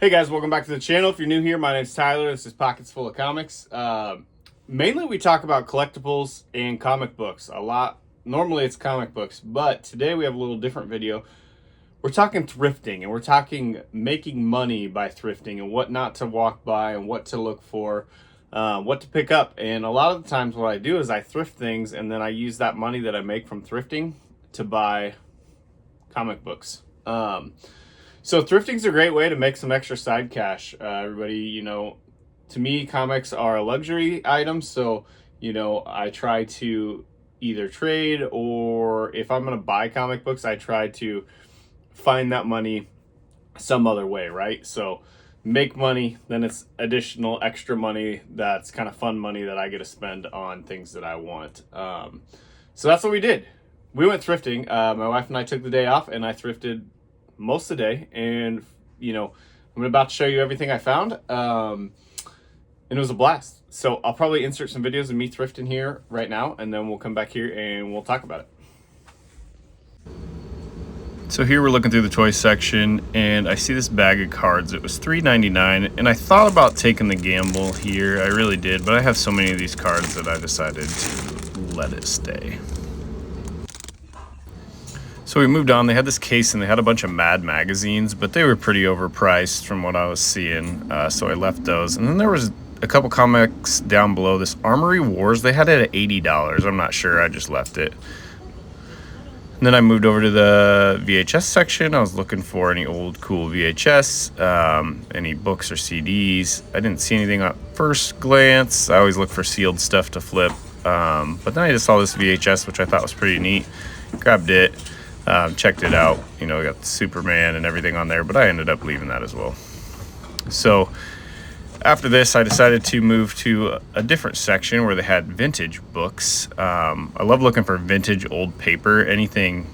Hey guys, welcome back to the channel. If you're new here, my name's Tyler. This is Pockets Full of Comics. Mainly we talk about collectibles and comic books a lot. Normally it's comic books, but today we have a little different video. We're talking thrifting, and we're talking making money by thrifting and what not to walk by and what to look for, what to pick up. And a lot of the times what I do is I thrift things, and then I use that money that I make from thrifting to buy comic books. So thrifting's a great way to make some extra side cash. Everybody, to me, comics are a luxury item. So, I try to either trade, or if I'm going to buy comic books, I try to find that money some other way, right? So make money, then it's additional extra money that's kind of fun money that I get to spend on things that I want. So that's what we did. We went thrifting. My wife and I took the day off, and I thrifted most of the day, and I'm about to show you everything I found, and it was a blast. So I'll probably insert some videos of me thrifting here right now, and then we'll come back here and we'll talk about it. So here we're looking through the toy section, and I see this bag of cards. It was $3.99, and I thought about taking the gamble here. I really did, but I have so many of these cards that I decided to let it stay. So we moved on. They had this case and they had a bunch of Mad magazines, but they were pretty overpriced from what I was seeing, so I left those. And then there was a couple comics down below. This Armory Wars, they had it at $80. I'm not sure, I just left it. And then I moved over to the VHS section. I was looking for any old cool VHS, any books or CDs. I didn't see anything at first glance. I always look for sealed stuff to flip, but then I just saw this VHS, which I thought was pretty neat. Grabbed it. Checked it out, we got Superman and everything on there, but I ended up leaving that as well. So after this, I decided to move to a different section where they had vintage books. I love looking for vintage old paper, anything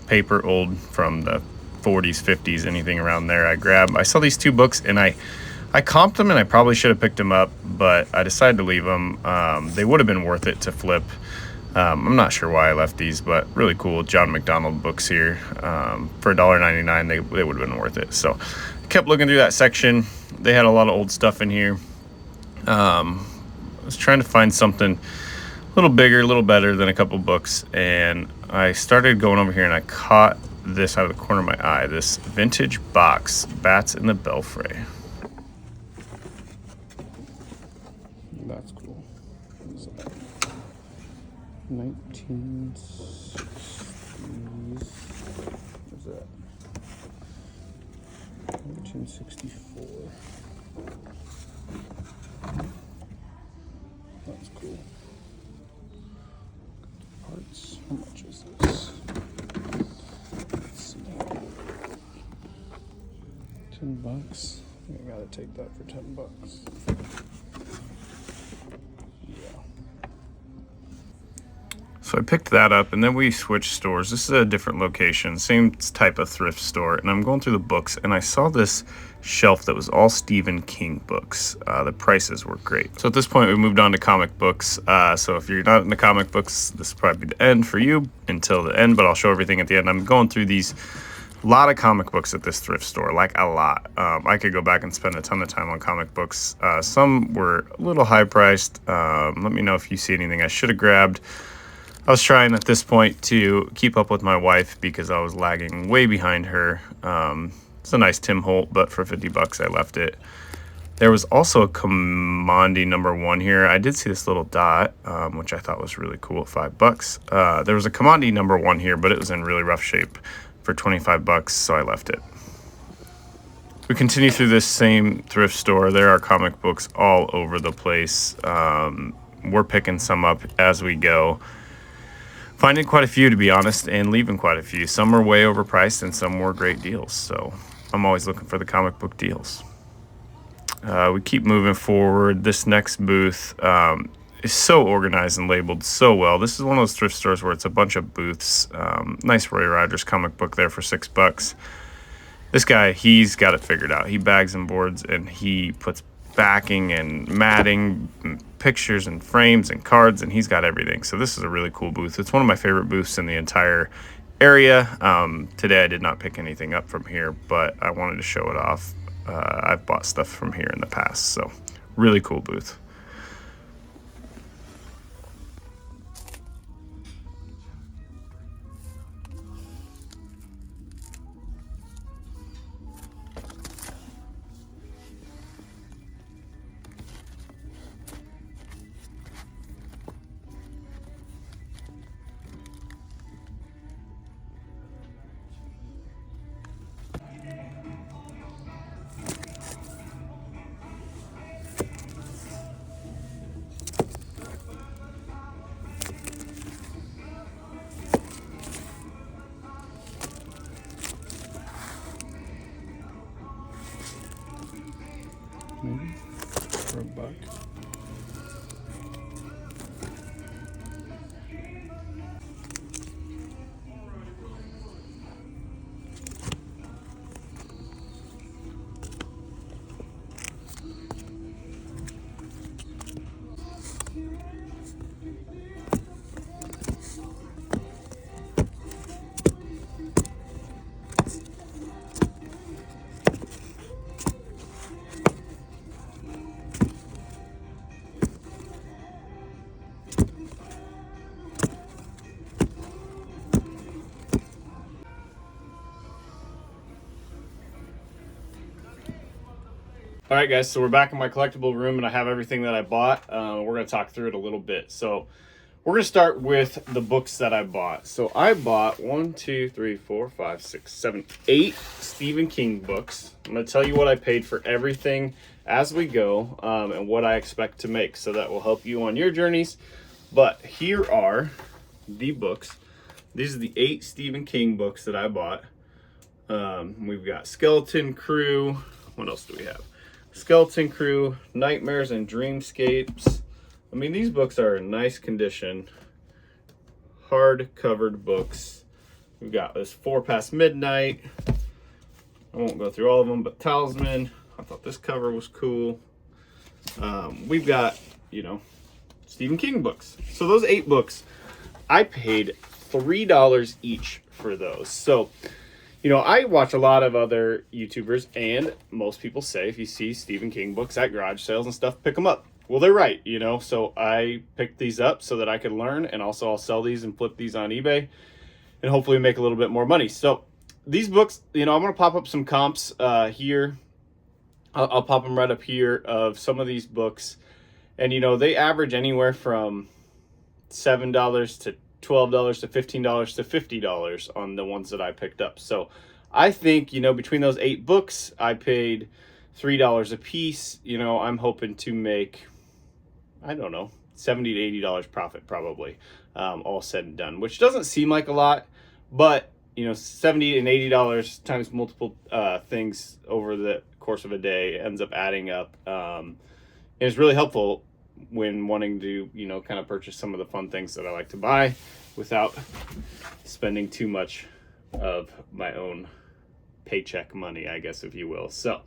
paper old from the 40s, 50s, anything around there I grab. I saw these two books, and I comped them, and I probably should have picked them up, but I decided to leave them. They would have been worth it to flip. I'm not sure why I left these, but really cool John McDonald books here. For $1.99, they would have been worth it. So I kept looking through that section. They had a lot of old stuff in here. I was trying to find something a little bigger, a little better than a couple books, and I started going over here, and I caught this out of the corner of my eye, this vintage box, Bats in the Belfry. That's cool. What is that? 1960s. What's that? 1964. That's cool. Parts. How much is this? Let's see. $10. I think I gotta take that for $10. So I picked that up, and then we switched stores. This is a different location, same type of thrift store, and I'm going through the books, and I saw this shelf that was all Stephen King books. The prices were great. So at this point, we moved on to comic books. So if you're not into comic books, this will probably be the end for you until the end, but I'll show everything at the end. I'm going through these. A lot of comic books at this thrift store, like a lot. I could go back and spend a ton of time on comic books. Some were a little high priced. Let me know if you see anything I should have grabbed. I was trying at this point to keep up with my wife because I was lagging way behind her. It's a nice Tim Holt, but for $50 I left it. There was also a Commandi #1 here. I did see this little dot, which I thought was really cool at $5. There was a Commandi #1 here, but it was in really rough shape for $25, so I left it. We continue through this same thrift store. There are comic books all over the place. We're picking some up as we go. Finding quite a few, to be honest, and leaving quite a few. Some are way overpriced, and some were great deals. So I'm always looking for the comic book deals. We keep moving forward. This next booth is so organized and labeled so well. This is one of those thrift stores where it's a bunch of booths. Nice Roy Rogers comic book there for $6. This guy, he's got it figured out. He bags and boards, and he puts backing and matting, and pictures and frames and cards, and he's got everything. So this is a really cool booth. It's one of my favorite booths in the entire area. Today I did not pick anything up from here, but I wanted to show it off. I've bought stuff from here in the past. So really cool booth. Maybe for $1. All right, guys, so we're back in my collectible room, and I have everything that I bought. We're going to talk through it a little bit. So we're going to start with the books that I bought. So I bought 1, 2, 3, 4, 5, 6, 7, 8 Stephen King books. I'm going to tell you what I paid for everything as we go, and what I expect to make. So that will help you on your journeys. But here are the books. These are the 8 Stephen King books that I bought. We've got Skeleton Crew. What else do we have? Skeleton Crew, Nightmares and Dreamscapes. I mean, these books are in nice condition. Hard-covered books. We've got this 4 Past Midnight. I won't go through all of them, but Talisman. I thought this cover was cool. We've got, you know, Stephen King books. So those 8 books, I paid $3 each for those. So, you know, I watch a lot of other YouTubers, and most people say if you see Stephen King books at garage sales and stuff, pick them up. Well, they're right, you know, so I picked these up so that I could learn, and also I'll sell these and flip these on eBay and hopefully make a little bit more money. So these books, you know, I'm going to pop up some comps here. I'll pop them right up here of some of these books. And, you know, they average anywhere from $7 to $12 to $15 to $50 on the ones that I picked up. So I think, you know, between those 8 books, I paid $3 a piece. You know, I'm hoping to make, I don't know, $70 to $80 profit probably, all said and done, which doesn't seem like a lot, but you know, $70 and $80 times multiple things over the course of a day ends up adding up, and it's really helpful when wanting to, you know, kind of purchase some of the fun things that I like to buy without spending too much of my own paycheck money, I guess, if you will. So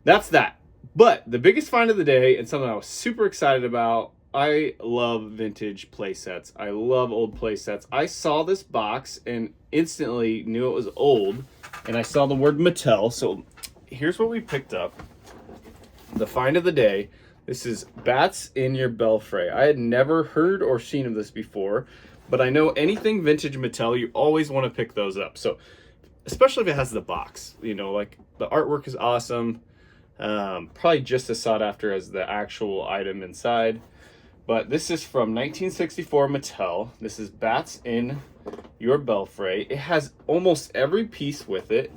that's that. But the biggest find of the day, and something I was super excited about, I love vintage play sets. I love old play sets. I saw this box and instantly knew it was old, and I saw the word Mattel. So here's what we picked up. The find of the day. This is Bats in Your Belfry. I had never heard or seen of this before, but I know anything vintage Mattel, you always want to pick those up. So, especially if it has the box, you know, like the artwork is awesome. Probably just as sought after as the actual item inside. But this is from 1964 Mattel. This is Bats in Your Belfry. It has almost every piece with it.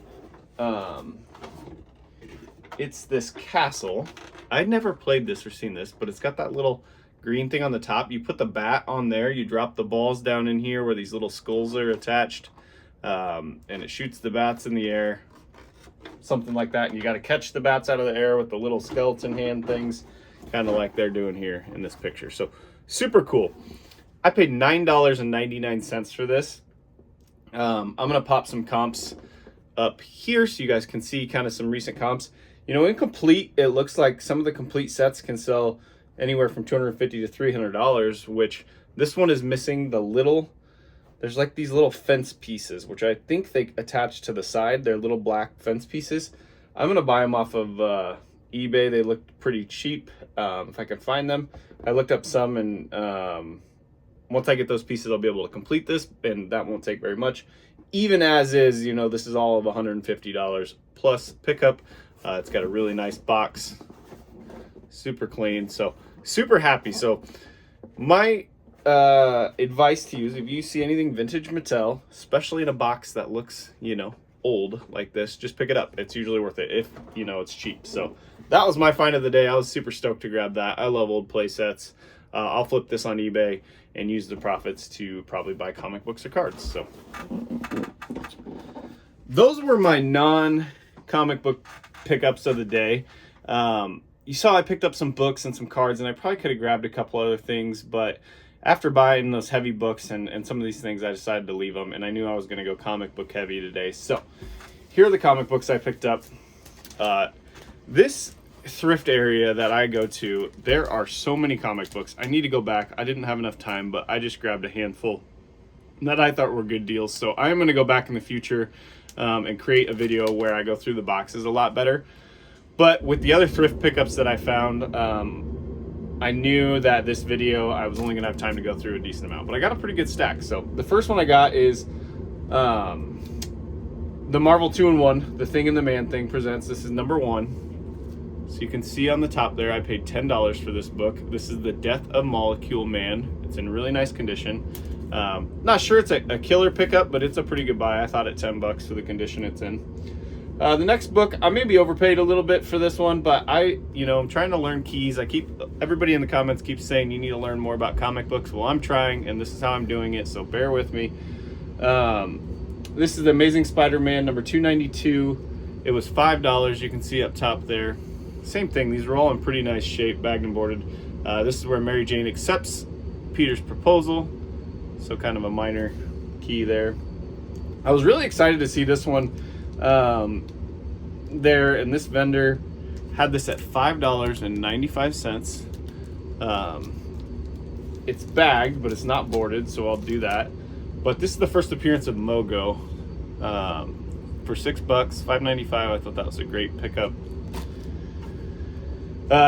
It's this castle. I'd never played this or seen this, but it's got that little green thing on the top. You put the bat on there, you drop the balls down in here where these little skulls are attached, and it shoots the bats in the air, something like that. And you got to catch the bats out of the air with the little skeleton hand things, kind of like they're doing here in this picture. So super cool. I paid $9.99 for this. I'm gonna pop some comps up here so you guys can see kind of some recent comps. You know, in complete, it looks like some of the complete sets can sell anywhere from $250 to $300, which this one is missing the little, there's like these little fence pieces, which I think they attach to the side. They're little black fence pieces. I'm gonna buy them off of eBay. They looked pretty cheap, if I can find them. I looked up some, and once I get those pieces, I'll be able to complete this, and that won't take very much. Even as is, you know, this is all of $150 plus pickup. It's got a really nice box, super clean, so super happy. So my advice to you is, if you see anything vintage Mattel, especially in a box that looks, you know, old like this, just pick it up. It's usually worth it if, you know, it's cheap. So that was my find of the day. I was super stoked to grab that. I love old play sets. I'll flip this on eBay and use the profits to probably buy comic books or cards. So those were my non-comic book pickups of the day. You saw I picked up some books and some cards, and I probably could have grabbed a couple other things, but after buying those heavy books and some of these things, I decided to leave them, and I knew I was going to go comic book heavy today. So here are the comic books I picked up. This thrift area that I go to, there are so many comic books. I need to go back. I didn't have enough time, but I just grabbed a handful that I thought were good deals. So I'm going to go back in the future and create a video where I go through the boxes a lot better. But with the other thrift pickups that I found, I knew that this video, I was only gonna have time to go through a decent amount, but I got a pretty good stack. So the first one I got is the Marvel 2-in-1, The Thing and the Man Thing presents. This is number 1. So you can see on the top there, I paid $10 for this book. This is The Death of Molecule Man. It's in really nice condition. Not sure it's a killer pickup, but it's a pretty good buy. I thought at $10 for the condition it's in. The next book, I may be overpaid a little bit for this one, but I'm trying to learn keys. Everybody in the comments keeps saying you need to learn more about comic books. Well, I'm trying, and this is how I'm doing it, so bear with me. This is the Amazing Spider-Man number 292. It was $5. You can see up top there. Same thing. These are all in pretty nice shape, bagged and boarded. This is where Mary Jane accepts Peter's proposal. So kind of a minor key there. I was really excited to see this one there, and this vendor had this at $5.95. It's bagged, but it's not boarded, so I'll do that. But this is the first appearance of Mogo for $6, $5.95. I thought that was a great pickup.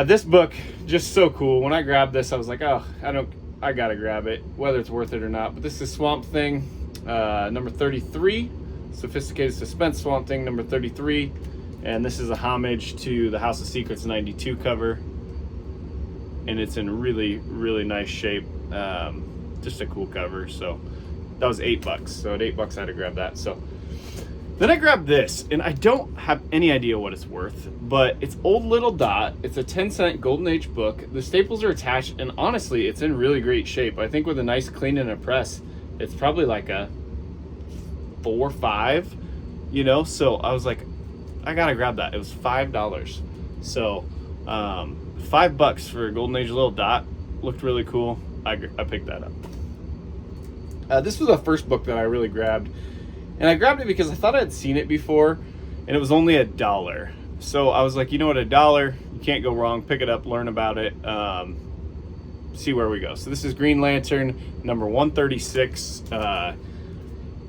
This book, just so cool. When I grabbed this, I was like, oh, I gotta grab it, whether it's worth it or not. But this is Swamp Thing, number 33. Sophisticated Suspense Swamp Thing number 33, and this is a homage to the House of Secrets 92 cover, and it's in really, really nice shape. Just a cool cover. So that was $8. So at $8 I had to grab that. So then I grabbed this, and I don't have any idea what it's worth, but it's Old Little Dot. It's a 10-cent Golden Age book. The staples are attached, and honestly, it's in really great shape. I think with a nice clean and a press, it's probably like a 4 or 5, so I was like, I gotta grab that. It was $5. So $5 for a Golden Age Little Dot. Looked really cool. I picked that up. This was the first book that I really grabbed, and I grabbed it because I thought I had seen it before, and it was only $1. So I was like, you know what, $1, you can't go wrong. Pick it up, learn about it, see where we go. So this is Green Lantern number 136.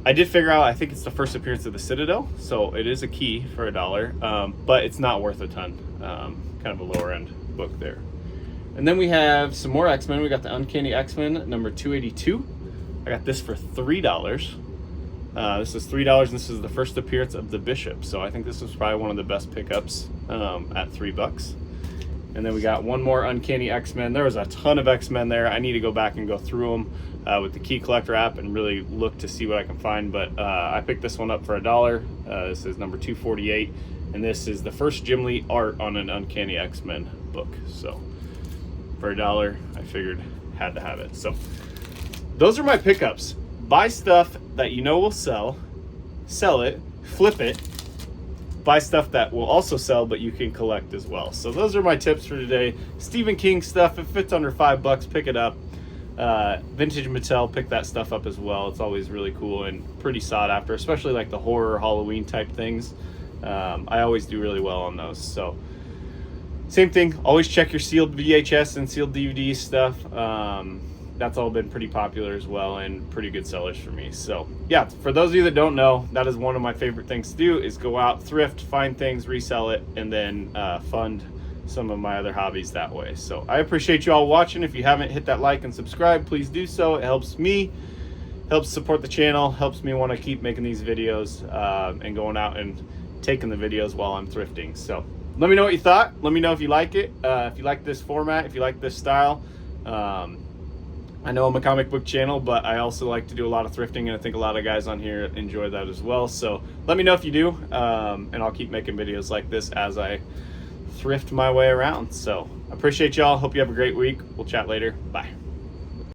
I did figure out, I think it's the first appearance of the Citadel, so it is a key for $1, but it's not worth a ton. Kind of a lower end book there. And then we have some more X-Men. We got the Uncanny X-Men number 282. I got this for $3. This is $3, and this is the first appearance of the Bishop, so I think this was probably one of the best pickups at $3. And then we got one more Uncanny X-Men. There was a ton of X-Men there. I need to go back and go through them with the Key Collector app and really look to see what I can find. But I picked this one up for $1. This is number 248. And this is the first Jim Lee art on an Uncanny X-Men book. So for $1, I figured had to have it. So those are my pickups. Buy stuff that you know will sell it, flip it, buy stuff that will also sell, but you can collect as well. So those are my tips for today. Stephen King stuff, if it's under $5, pick it up. Vintage Mattel, pick that stuff up as well. It's always really cool and pretty sought after, especially like the horror Halloween type things. I always do really well on those. So same thing, always check your sealed VHS and sealed DVD stuff. that's all been pretty popular as well and pretty good sellers for me. So yeah, for those of you that don't know, that is one of my favorite things to do, is go out, thrift, find things, resell it, and then fund some of my other hobbies that way. So I appreciate you all watching. If you haven't hit that like and subscribe, please do so. It helps me, helps support the channel, helps me want to keep making these videos and going out and taking the videos while I'm thrifting. So let me know what you thought. Let me know if you like it, if you like this format, if you like this style. I know I'm a comic book channel, but I also like to do a lot of thrifting, and I think a lot of guys on here enjoy that as well. So let me know if you do, and I'll keep making videos like this as I thrift my way around. So I appreciate y'all. Hope you have a great week. We'll chat later. Bye.